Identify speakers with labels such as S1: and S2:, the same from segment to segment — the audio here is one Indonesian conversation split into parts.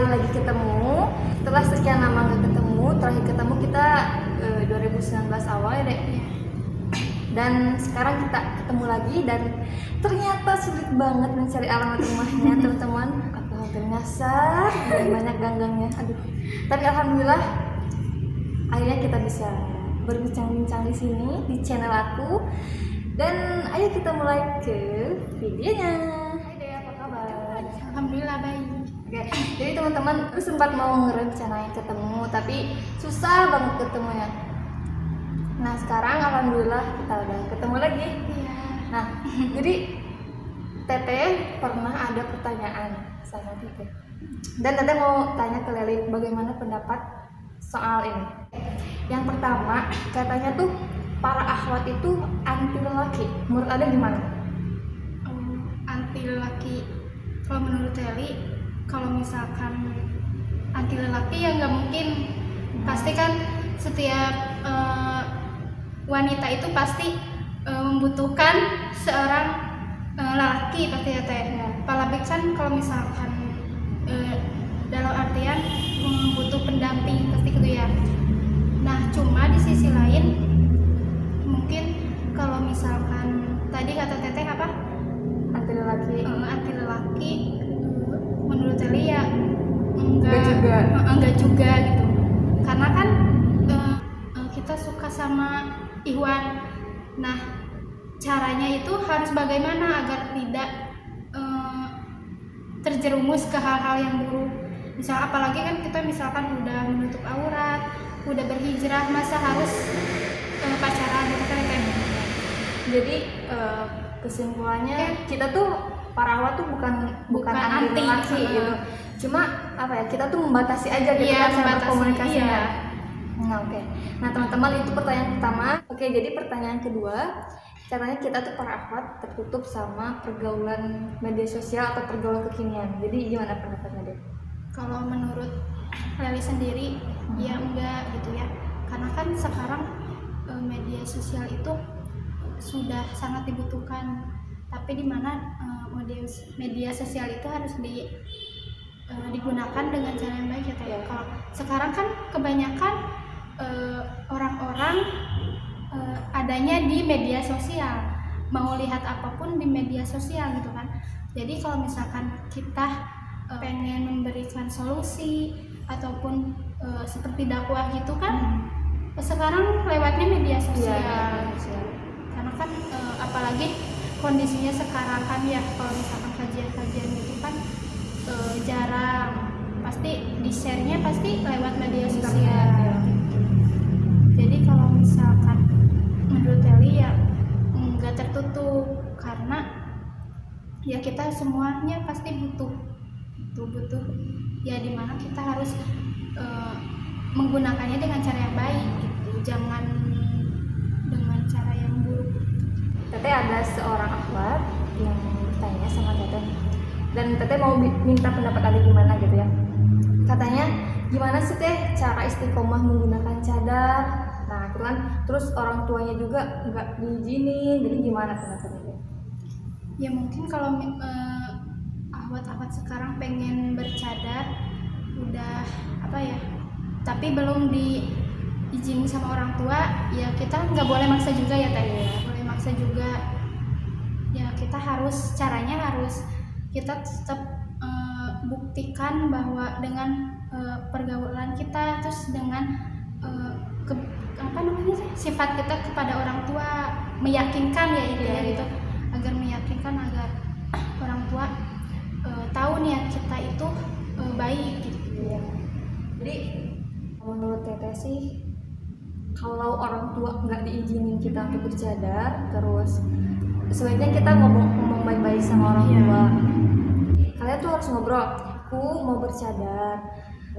S1: sekali lagi ketemu setelah sekian lama nggak ketemu. Terakhir ketemu kita 2019 awal ya dek. Dan sekarang kita ketemu lagi dan ternyata sulit banget mencari alamat rumahnya teman-teman. Aku hampir nyasar dan banyak ganggannya. Aduh. Tapi alhamdulillah akhirnya kita bisa berbincang-bincang di sini di channel aku. Dan ayo kita mulai ke videonya. Hai Dea, apa kabar?
S2: Alhamdulillah baik.
S1: Oke, jadi teman-teman sempat mau ngerencanain ketemu tapi susah banget ketemunya. Nah sekarang alhamdulillah kita udah ketemu lagi.
S2: Iya.
S1: Nah jadi Teteh pernah ada pertanyaan sama Teteh. Dan Teteh mau tanya ke Leli bagaimana pendapat soal ini. Yang pertama katanya tuh para akhwat itu anti lelaki. Menurut Anda gimana?
S2: Anti lelaki. Kalau menurut Eli, kalau misalkan anti lelaki ya nggak mungkin. Pasti kan setiap wanita itu pasti membutuhkan seorang lelaki pasti ya teh. Apalagi kan kalau misalkan dalam artian butuh pendamping pasti gitu ya. Nah cuma di sisi lain mungkin kalau misalkan tadi kata Teteh apa?
S1: Anti lelaki.
S2: Anti lelaki menurut Eli ya enggak juga gitu. Karena kan kita suka sama Ikhwan. Nah, caranya itu harus bagaimana agar tidak terjerumus ke hal-hal yang buruk. Misal apalagi kan kita misalkan udah menutup aurat, udah berhijrah, masa harus pacaran gitu kan ya.
S1: Jadi kesimpulannya kita tuh para awal tuh bukan anti laki gitu. Cuma apa ya, kita tuh membatasi aja gitu kan cara berkomunikasi.
S2: Iya.
S1: Nah oke. Nah teman-teman itu pertanyaan pertama. Oke, jadi pertanyaan kedua, caranya kita tuh para akhwat tertutup sama pergaulan media sosial atau pergaulan kekinian. Jadi gimana pendapatnya deh?
S2: Kalau menurut Leli sendiri ya enggak gitu ya. Karena kan sekarang media sosial itu sudah sangat dibutuhkan, tapi di mana media sosial itu harus digunakan dengan cara yang baik ya. Kalau sekarang kan kebanyakan orang-orang adanya di media sosial, mau lihat apapun di media sosial gitu kan. Jadi kalau misalkan kita pengen memberikan solusi ataupun seperti dakwah gitu kan, sekarang lewatnya media sosial. Karena kan apalagi kondisinya sekarang kan ya, kalau misalkan kajian-kajian gitu kan jarang, pasti di share-nya pasti lewat media sosial. Jadi kalau misalkan menurut Eli ya nggak tertutup, karena ya kita semuanya pasti butuh ya, dimana kita harus menggunakannya dengan cara yang baik gitu, jangan dengan cara yang buruk.
S1: Teteh ada seorang akhwat yang bertanya sama Teteh, dan Teteh mau minta pendapat Anda gimana gitu ya. Katanya gimana sih Teh cara istiqomah menggunakan cadar? Nah itu kan terus orang tuanya juga nggak diizinin, jadi gimana pendapatnya?
S2: Ya mungkin kalau ahwat-ahwat sekarang pengen bercadar udah apa ya, tapi belum diizinin sama orang tua, ya kita nggak boleh maksa juga ya Teh. Boleh maksa juga ya, kita harus kita tetap buktikan bahwa dengan pergaulan kita, terus dengan sifat kita kepada orang tua, meyakinkan ya itu ya gitu, agar meyakinkan agar orang tua tahu niat kita itu baik gitu.
S1: Jadi menurut Teteh sih, kalau orang tua nggak diizinin kita untuk bercadar, terus sebaiknya kita ngomong baik-baik sama orang tua. Kalian tuh harus ngobrol, aku mau bercadar,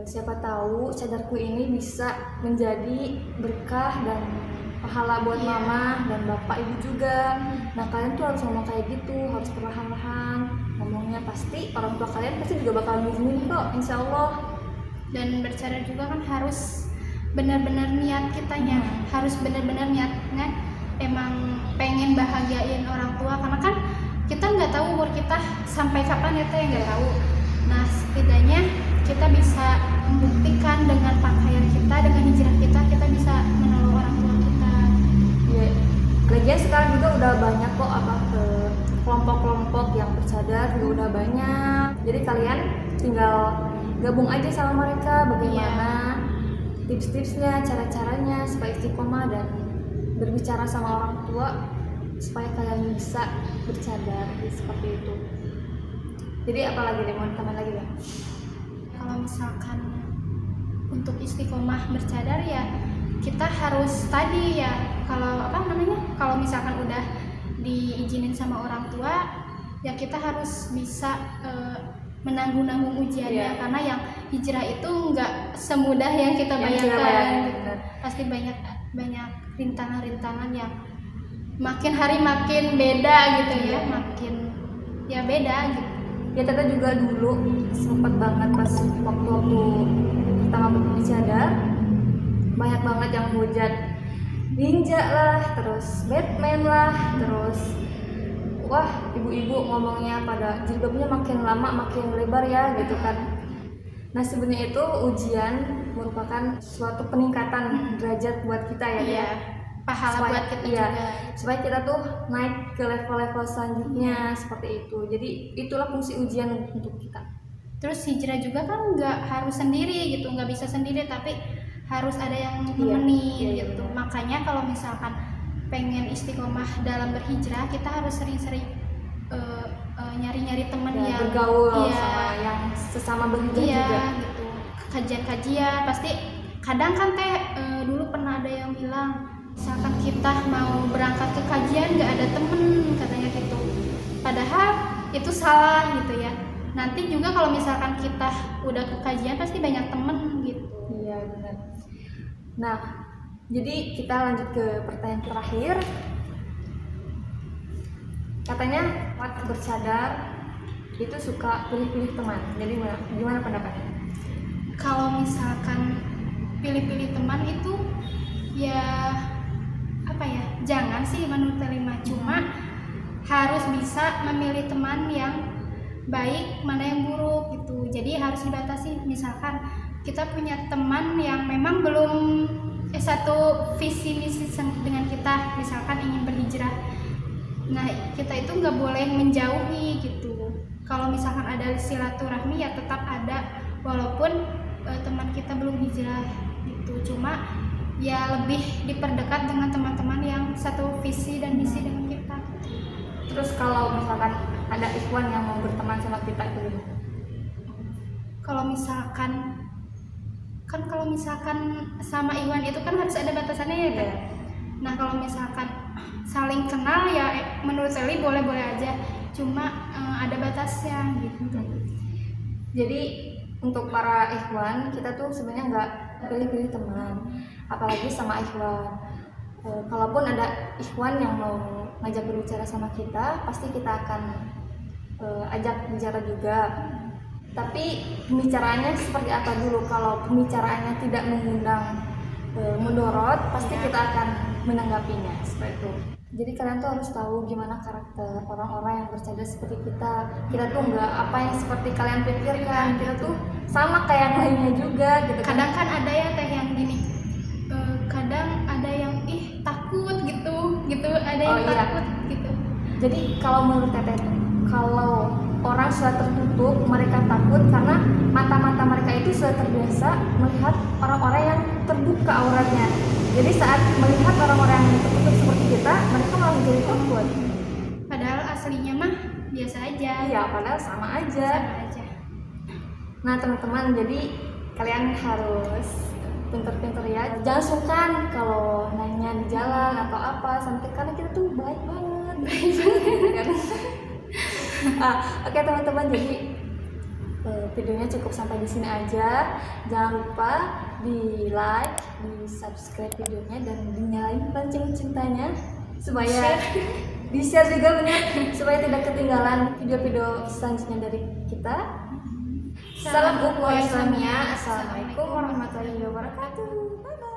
S1: siapa tahu cadarku ini bisa menjadi berkah dan pahala buat mama dan bapak ibu juga. Nah kalian tuh harus ngomong kayak gitu, harus perlahan-lahan ngomongnya. Pasti orang tua kalian pasti juga bakal ngizinin kok, insya Allah.
S2: Dan bercadar juga kan harus benar-benar niat kitanya, harus benar-benar niatnya emang pengen bahagiain orang tua, karena kan kita nggak tahu umur kita sampai kapan, itu yang nggak tahu. Nah setidaknya kita bisa membuktikan dengan pakaian kita, dengan hijrah kita, kita bisa menolong orang tua kita.
S1: Ya, lagian sekarang juga udah banyak kok kelompok-kelompok yang bercadar juga udah banyak. Jadi kalian tinggal gabung aja sama mereka, bagaimana tips-tipsnya, cara-caranya supaya istiqomah dan berbicara sama orang tua supaya kalian bisa bercadar seperti itu. Jadi apalagi deh, mau tambah lagi ya?
S2: Kalau misalkan untuk istiqomah bercadar ya kita harus tadi ya, kalau misalkan udah diizinin sama orang tua ya kita harus bisa menanggung ujiannya, karena yang hijrah itu nggak semudah yang kita bayangkan gitu. Pasti banyak rintangan-rintangan yang makin hari makin beda gitu ya, makin ya beda gitu.
S1: Ya Tata juga dulu sempat banget pas waktu pertama bercadar, banyak banget yang hujat ninja lah, terus Batman lah, terus wah ibu-ibu ngomongnya pada jilbabnya makin lama makin lebar ya gitu kan. Nah sebenarnya itu ujian merupakan suatu peningkatan derajat buat kita ya,
S2: pahala buat kita juga,
S1: supaya kita tuh naik ke level-level selanjutnya seperti itu. Jadi itulah fungsi ujian untuk kita.
S2: Terus hijrah juga kan nggak harus sendiri gitu, nggak bisa sendiri, tapi harus ada yang nemenin gitu. Makanya kalau misalkan pengen istiqomah dalam berhijrah, kita harus sering-sering nyari-nyari teman yang
S1: bergaul sama yang sesama berhijrah juga
S2: gitu. Kajian-kajian pasti kadang kan dulu pernah ada yang bilang misalkan kita mau berangkat ke kajian nggak ada temen katanya gitu, padahal itu salah gitu ya. Nanti juga kalau misalkan kita udah ke kajian pasti banyak temen gitu.
S1: Iya benar. Nah jadi kita lanjut ke pertanyaan terakhir. Katanya waktu bercadar itu suka pilih-pilih teman. Jadi gimana pendapatnya?
S2: Kalau misalkan pilih-pilih teman itu ya jangan sih menurut Telima, cuma harus bisa memilih teman yang baik mana yang buruk gitu. Jadi harus dibatasi. Misalkan kita punya teman yang memang belum satu visi misi dengan kita, misalkan ingin berhijrah, nah kita itu nggak boleh menjauhi gitu. Kalau misalkan ada silaturahmi ya tetap ada walaupun teman kita belum hijrah gitu, cuma ya lebih diperdekat dengan teman-teman yang satu visi dan misi dengan kita.
S1: Terus kalau misalkan ada ikhwan yang mau berteman sama kita itu gimana?
S2: Kalau misalkan sama ikhwan itu kan harus ada batasannya ya kan? Nah kalau misalkan saling kenal ya menurut Sally boleh-boleh aja, cuma ada batasnya gitu.
S1: Jadi untuk para ikhwan kita tuh sebenarnya nggak pilih-pilih teman, apalagi sama ikhwan. Kalaupun ada ikhwan yang mau ngajak berbicara sama kita, pasti kita akan ajak bicara juga. Tapi pembicaraannya seperti apa dulu? Kalau pembicaraannya tidak mengundang mudorot, pasti kita akan menanggapinya seperti itu. Jadi kalian tuh harus tahu gimana karakter orang-orang yang bercadar seperti kita. Kita tuh nggak apa yang seperti kalian pikirkan. Kita tuh sama kayak yang lainnya juga gitu.
S2: Kadang kan ada ya yang gini, kadang ada yang takut gitu, ada yang takut gitu.
S1: Jadi kalau menurut Teteh, kalau orang sudah tertutup, mereka takut karena mata-mata mereka itu sudah terbiasa melihat orang-orang yang terbuka auratnya. Jadi saat melihat orang-orang yang tertutup seperti kita, mereka malah menjadi takut.
S2: Padahal aslinya mah biasa aja.
S1: Iya, padahal sama aja. Nah teman-teman, jadi kalian harus pinter-pinter ya. Jangan sungkan kalau nanya di jalan atau apa, sampai karena kita tuh baik banget. Oke teman-teman, jadi videonya cukup sampai di sini aja. Jangan lupa di like, di subscribe videonya dan dinyalain lonceng cintanya supaya di share juga benar supaya tidak ketinggalan video-video selanjutnya dari kita. Salam ukhuwah Islamiyah. Assalamualaikum warahmatullahi wabarakatuh. Bye bye.